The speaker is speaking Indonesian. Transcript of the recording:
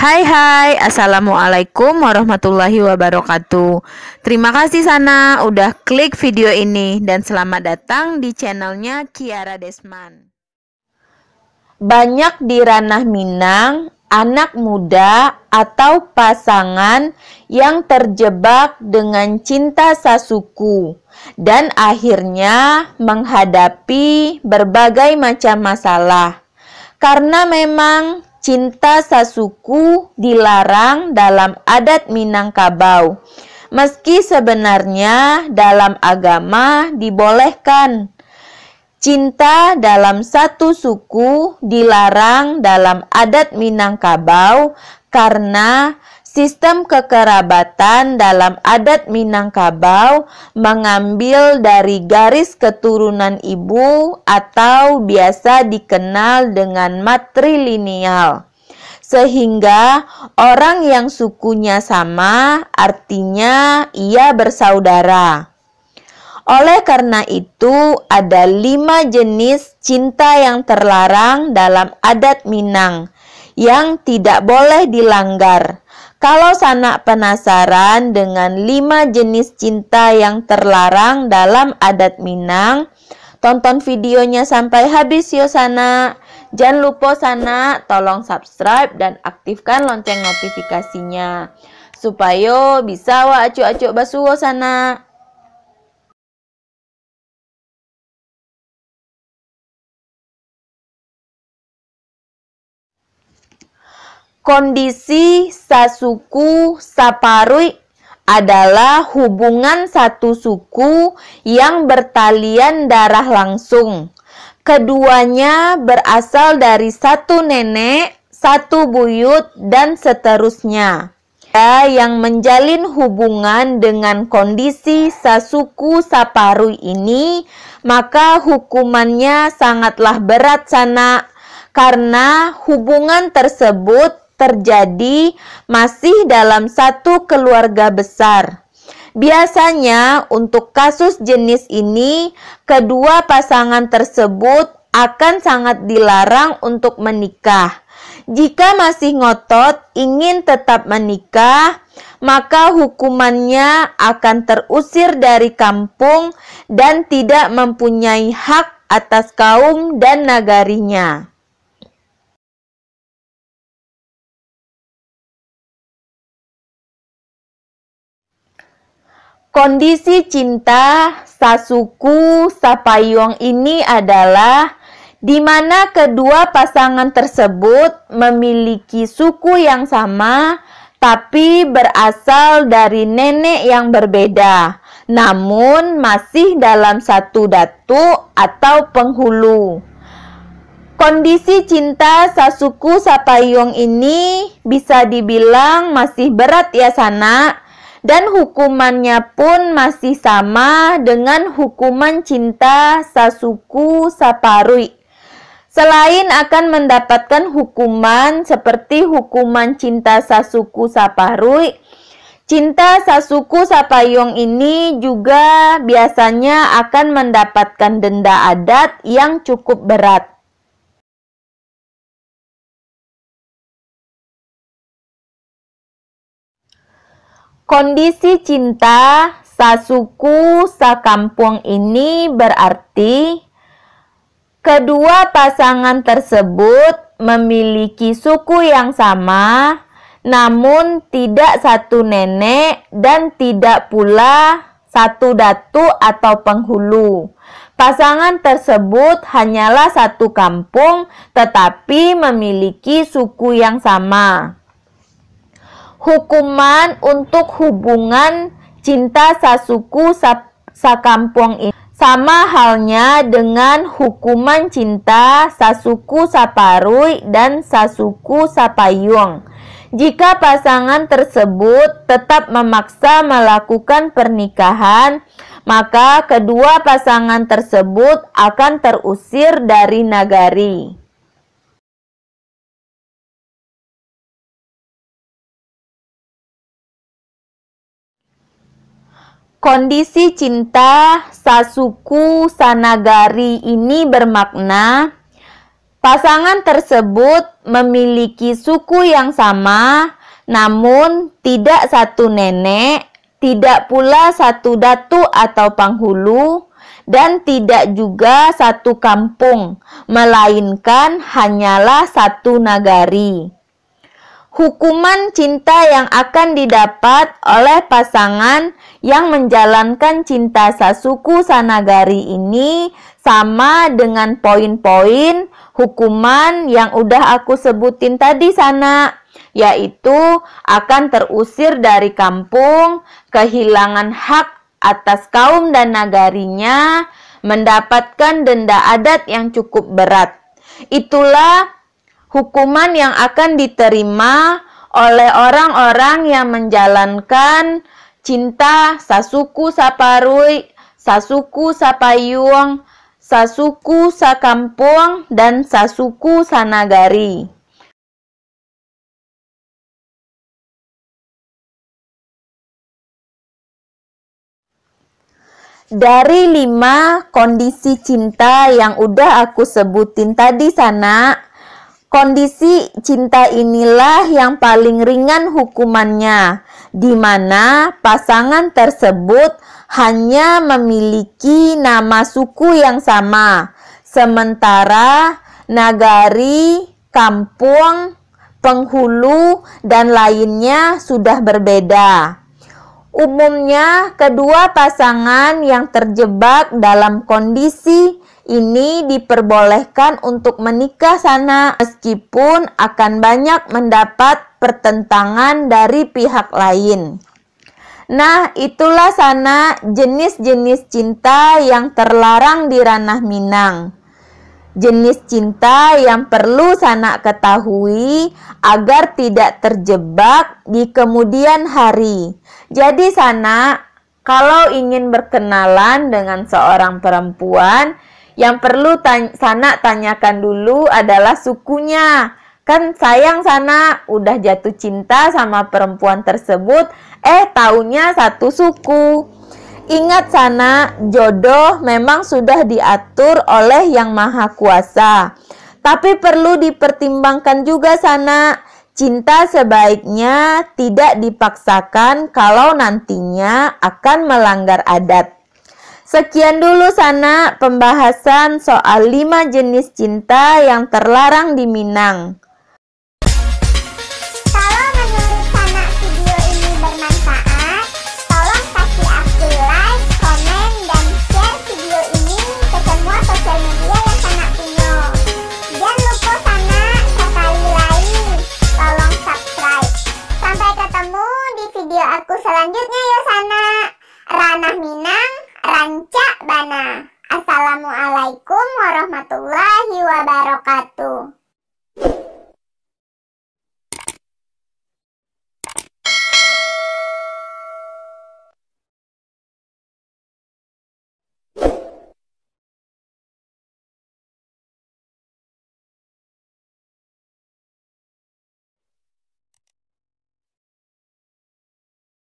Hai, Assalamualaikum warahmatullahi wabarakatuh. Terima kasih Sana udah klik video ini dan selamat datang di channelnya Kiara Desman. Banyak di ranah Minang, anak muda atau pasangan yang terjebak dengan cinta sasuku dan akhirnya menghadapi berbagai macam masalah. Karena memang cinta sasuku dilarang dalam adat Minangkabau. Meski sebenarnya dalam agama dibolehkan. Cinta dalam satu suku dilarang dalam adat Minangkabau karena sistem kekerabatan dalam adat Minangkabau mengambil dari garis keturunan ibu atau biasa dikenal dengan matrilineal. Sehingga orang yang sukunya sama artinya ia bersaudara. Oleh karena itu, ada 5 jenis cinta yang terlarang dalam adat Minang yang tidak boleh dilanggar. Kalau Sana penasaran dengan 5 jenis cinta yang terlarang dalam adat Minang, tonton videonya sampai habis yo Sana. Jangan lupa Sana tolong subscribe dan aktifkan lonceng notifikasinya supaya bisa wa acuk-acuk basuh Sana. Kondisi sasuku saparui adalah hubungan satu suku yang bertalian darah langsung. Keduanya berasal dari satu nenek, satu buyut, dan seterusnya. Yang menjalin hubungan dengan kondisi sasuku saparui ini, maka hukumannya sangatlah berat Sana, karena hubungan tersebut terjadi masih dalam satu keluarga besar. Biasanya untuk kasus jenis ini, kedua pasangan tersebut akan sangat dilarang untuk menikah. Jika masih ngotot ingin tetap menikah, maka hukumannya akan terusir dari kampung dan tidak mempunyai hak atas kaum dan nagarinya. Kondisi cinta sasuku sapayong ini adalah di mana kedua pasangan tersebut memiliki suku yang sama tapi berasal dari nenek yang berbeda, namun masih dalam satu datu atau penghulu. Kondisi cinta sasuku sapayong ini bisa dibilang masih berat ya Sana. Dan hukumannya pun masih sama dengan hukuman cinta sasuku saparui. Selain akan mendapatkan hukuman seperti hukuman cinta sasuku saparui, cinta sasuku sapayong ini juga biasanya akan mendapatkan denda adat yang cukup berat. Kondisi cinta sasuku sakampung ini berarti kedua pasangan tersebut memiliki suku yang sama, namun tidak satu nenek dan tidak pula satu datu atau penghulu. Pasangan tersebut hanyalah satu kampung tetapi memiliki suku yang sama. Hukuman untuk hubungan cinta sasuku sakampung ini sama halnya dengan hukuman cinta sasuku saparui dan sasuku sapayung. Jika pasangan tersebut tetap memaksa melakukan pernikahan, maka kedua pasangan tersebut akan terusir dari nagari. Kondisi cinta sasuku sanagari ini bermakna pasangan tersebut memiliki suku yang sama, namun tidak satu nenek, tidak pula satu datu atau penghulu, dan tidak juga satu kampung, melainkan hanyalah satu nagari. Hukuman cinta yang akan didapat oleh pasangan yang menjalankan cinta sasuku sanagari ini sama dengan poin-poin hukuman yang udah aku sebutin tadi sana, yaitu akan terusir dari kampung, kehilangan hak atas kaum dan nagarinya, mendapatkan denda adat yang cukup berat. Itulah hukuman yang akan diterima oleh orang-orang yang menjalankan cinta sasuku saparui, sasuku sapayung, sasuku sakampung, dan sasuku sanagari. Dari 5 kondisi cinta yang udah aku sebutin tadi sana, kondisi cinta inilah yang paling ringan hukumannya, di mana pasangan tersebut hanya memiliki nama suku yang sama, sementara nagari, kampung, penghulu, dan lainnya sudah berbeda. Umumnya, kedua pasangan yang terjebak dalam kondisi ini diperbolehkan untuk menikah sana, meskipun akan banyak mendapat pertentangan dari pihak lain. Nah, itulah sana jenis-jenis cinta yang terlarang di ranah Minang. Jenis cinta yang perlu sana ketahui agar tidak terjebak di kemudian hari. Jadi sana, kalau ingin berkenalan dengan seorang perempuan, yang perlu sana tanyakan dulu adalah sukunya. Kan sayang sana udah jatuh cinta sama perempuan tersebut, taunya satu suku. Ingat sana, jodoh memang sudah diatur oleh Yang Maha Kuasa. Tapi perlu dipertimbangkan juga sana, cinta sebaiknya tidak dipaksakan kalau nantinya akan melanggar adat. Sekian dulu sana pembahasan soal 5 jenis cinta yang terlarang di Minang. Kalau menurut Sana video ini bermanfaat, tolong kasih aku like, komen, dan share video ini ke semua sosial media yang Sana punya. Jangan lupa Sana sekali lagi, tolong subscribe. Sampai ketemu di video aku selanjutnya ya Sana. Ranah Minang, Rancak Bana. Assalamualaikum warahmatullahi wabarakatuh.